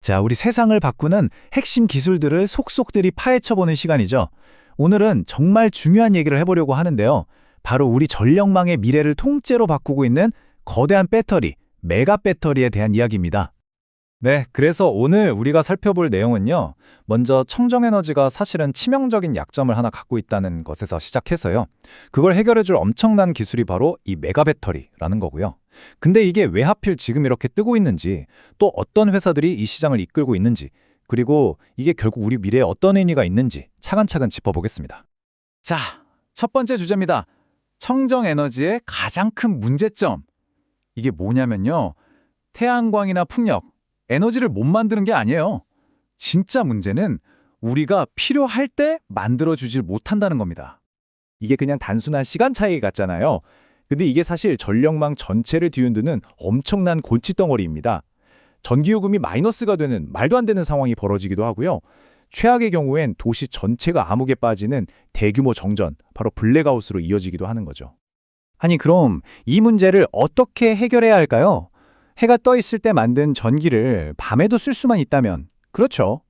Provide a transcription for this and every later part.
자, 우리 세상을 바꾸는 핵심 기술들을 속속들이 파헤쳐보는 시간이죠. 오늘은 정말 중요한 얘기를 해보려고 하는데요. 바로 우리 전력망의 미래를 통째로 바꾸고 있는 거대한 배터리, 메가 배터리에 대한 이야기입니다. 네, 그래서 오늘 우리가 살펴볼 내용은요. 먼저 청정에너지가 사실은 치명적인 약점을 하나 갖고 있다는 것에서 시작해서요. 그걸 해결해줄 엄청난 기술이 바로 이 메가 배터리라는 거고요. 근데 이게 왜 하필 지금 이렇게 뜨고 있는지, 또 어떤 회사들이 이 시장을 이끌고 있는지, 그리고 이게 결국 우리 미래에 어떤 의미가 있는지 차근차근 짚어보겠습니다. 자, 첫 번째 주제입니다. 청정에너지의 가장 큰 문제점. 이게 뭐냐면요. 태양광이나 풍력, 에너지를 못 만드는 게 아니에요. 진짜 문제는 우리가 필요할 때 만들어주질 못한다는 겁니다. 이게 그냥 단순한 시간 차이 같잖아요. 근데 이게 사실 전력망 전체를 뒤흔드는 엄청난 골칫덩어리입니다. 전기요금이 마이너스가 되는 말도 안 되는 상황이 벌어지기도 하고요. 최악의 경우엔 도시 전체가 암흑에 빠지는 대규모 정전, 바로 블랙아웃으로 이어지기도 하는 거죠. 아니 그럼 이 문제를 어떻게 해결해야 할까요? 해가 떠 있을 때 만든 전기를 밤에도 쓸 수만 있다면, 그렇죠.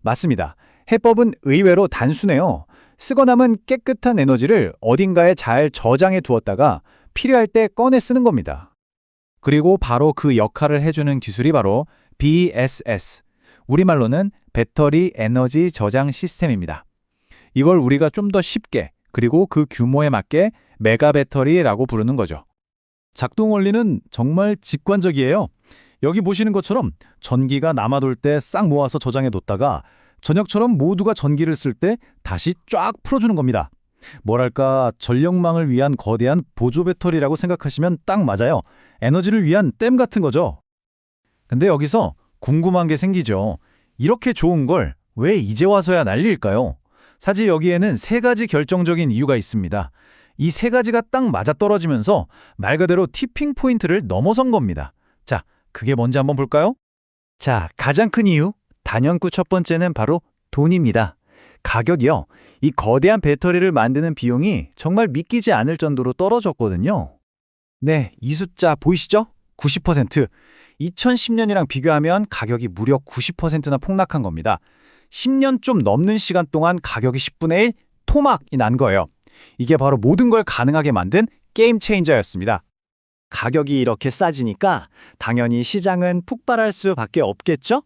맞습니다. 해법은 의외로 단순해요. 쓰고 남은 깨끗한 에너지를 어딘가에 잘 저장해 두었다가 필요할 때 꺼내 쓰는 겁니다. 그리고 바로 그 역할을 해주는 기술이 바로 BESS, 우리말로는 배터리 에너지 저장 시스템입니다. 이걸 우리가 좀 더 쉽게, 그리고 그 규모에 맞게 메가 배터리라고 부르는 거죠. 작동 원리는 정말 직관적이에요. 여기 보시는 것처럼 전기가 남아돌 때 싹 모아서 저장해 뒀다가 저녁처럼 모두가 전기를 쓸 때 다시 쫙 풀어주는 겁니다. 뭐랄까 전력망을 위한 거대한 보조 배터리라고 생각하시면 딱 맞아요. 에너지를 위한 댐 같은 거죠. 근데 여기서 궁금한 게 생기죠. 이렇게 좋은 걸 왜 이제 와서야 난리일까요? 사실 여기에는 세 가지 결정적인 이유가 있습니다. 이 세 가지가 딱 맞아떨어지면서 말 그대로 티핑 포인트를 넘어선 겁니다. 자, 그게 뭔지 한번 볼까요? 자, 가장 큰 이유, 단연코 첫 번째는 바로 돈입니다. 가격이요. 이 거대한 배터리를 만드는 비용이 정말 믿기지 않을 정도로 떨어졌거든요. 네, 이 숫자 보이시죠? 90%. 2010년이랑 비교하면 가격이 무려 90%나 폭락한 겁니다. 10년 좀 넘는 시간 동안 가격이 10분의 1 토막이 난 거예요. 이게 바로 모든 걸 가능하게 만든 게임 체인저였습니다. 가격이 이렇게 싸지니까 당연히 시장은 폭발할 수밖에 없겠죠?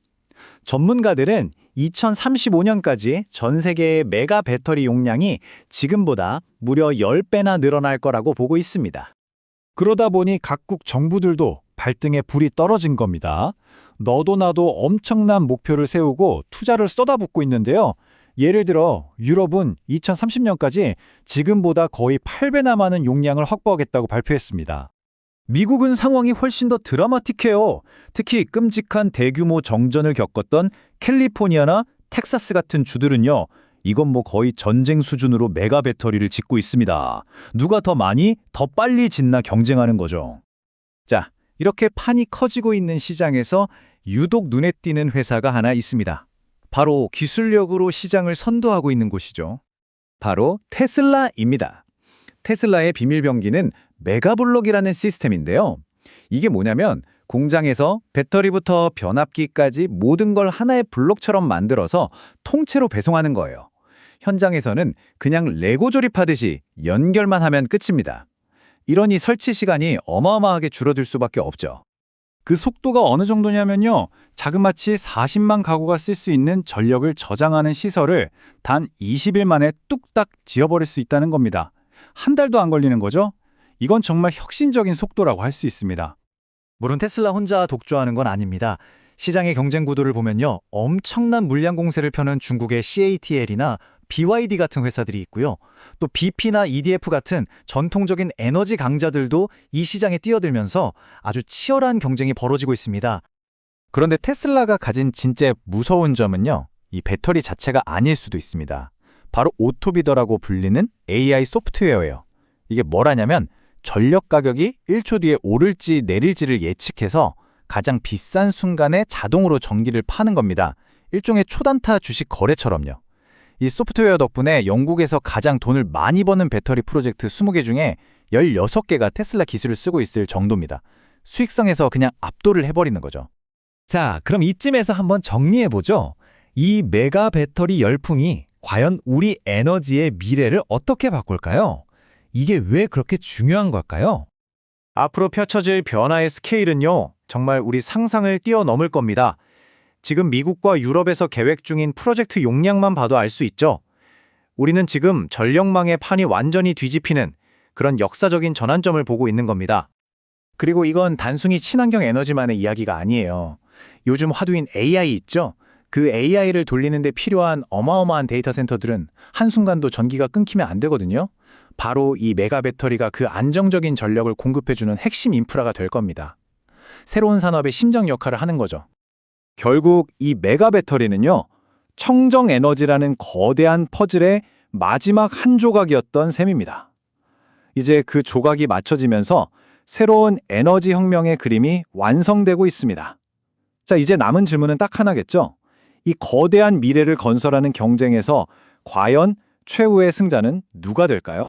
전문가들은 2035년까지 전 세계의 메가 배터리 용량이 지금보다 무려 10배나 늘어날 거라고 보고 있습니다. 그러다 보니 각국 정부들도 발등에 불이 떨어진 겁니다. 너도 나도 엄청난 목표를 세우고 투자를 쏟아붓고 있는데요. 예를 들어 유럽은 2030년까지 지금보다 거의 8배나 많은 용량을 확보하겠다고 발표했습니다. 미국은 상황이 훨씬 더 드라마틱해요. 특히 끔찍한 대규모 정전을 겪었던 캘리포니아나 텍사스 같은 주들은요. 이건 뭐 거의 전쟁 수준으로 메가 배터리를 짓고 있습니다. 누가 더 많이, 더 빨리 짓나 경쟁하는 거죠. 자, 이렇게 판이 커지고 있는 시장에서 유독 눈에 띄는 회사가 하나 있습니다. 바로 기술력으로 시장을 선도하고 있는 곳이죠. 바로 테슬라입니다. 테슬라의 비밀병기는 메가블록이라는 시스템인데요. 이게 뭐냐면 공장에서 배터리부터 변압기까지 모든 걸 하나의 블록처럼 만들어서 통째로 배송하는 거예요. 현장에서는 그냥 레고 조립하듯이 연결만 하면 끝입니다. 이러니 설치 시간이 어마어마하게 줄어들 수밖에 없죠. 그 속도가 어느 정도냐면요. 자그마치 40만 가구가 쓸 수 있는 전력을 저장하는 시설을 단 20일 만에 뚝딱 지어버릴 수 있다는 겁니다. 한 달도 안 걸리는 거죠? 이건 정말 혁신적인 속도라고 할 수 있습니다. 물론 테슬라 혼자 독주하는 건 아닙니다. 시장의 경쟁 구도를 보면요. 엄청난 물량 공세를 펴는 중국의 CATL이나 BYD 같은 회사들이 있고요. 또 BP나 EDF 같은 전통적인 에너지 강자들도 이 시장에 뛰어들면서 아주 치열한 경쟁이 벌어지고 있습니다. 그런데 테슬라가 가진 진짜 무서운 점은요. 이 배터리 자체가 아닐 수도 있습니다. 바로 오토비더라고 불리는 AI 소프트웨어예요. 이게 뭐라냐면 전력 가격이 1초 뒤에 오를지 내릴지를 예측해서 가장 비싼 순간에 자동으로 전기를 파는 겁니다. 일종의 초단타 주식 거래처럼요. 이 소프트웨어 덕분에 영국에서 가장 돈을 많이 버는 배터리 프로젝트 20개 중에 16개가 테슬라 기술을 쓰고 있을 정도입니다. 수익성에서 그냥 압도를 해버리는 거죠. 자, 그럼 이쯤에서 한번 정리해보죠. 이 메가 배터리 열풍이 과연 우리 에너지의 미래를 어떻게 바꿀까요? 이게 왜 그렇게 중요한 걸까요? 앞으로 펼쳐질 변화의 스케일은요, 정말 우리 상상을 뛰어넘을 겁니다. 지금 미국과 유럽에서 계획 중인 프로젝트 용량만 봐도 알 수 있죠. 우리는 지금 전력망의 판이 완전히 뒤집히는 그런 역사적인 전환점을 보고 있는 겁니다. 그리고 이건 단순히 친환경 에너지만의 이야기가 아니에요. 요즘 화두인 AI 있죠? 그 AI를 돌리는 데 필요한 어마어마한 데이터 센터들은 한순간도 전기가 끊기면 안 되거든요. 바로 이 메가 배터리가 그 안정적인 전력을 공급해주는 핵심 인프라가 될 겁니다. 새로운 산업의 심장 역할을 하는 거죠. 결국 이 메가 배터리는요, 청정 에너지라는 거대한 퍼즐의 마지막 한 조각이었던 셈입니다. 이제 그 조각이 맞춰지면서 새로운 에너지 혁명의 그림이 완성되고 있습니다. 자, 이제 남은 질문은 딱 하나겠죠? 이 거대한 미래를 건설하는 경쟁에서 과연 최후의 승자는 누가 될까요?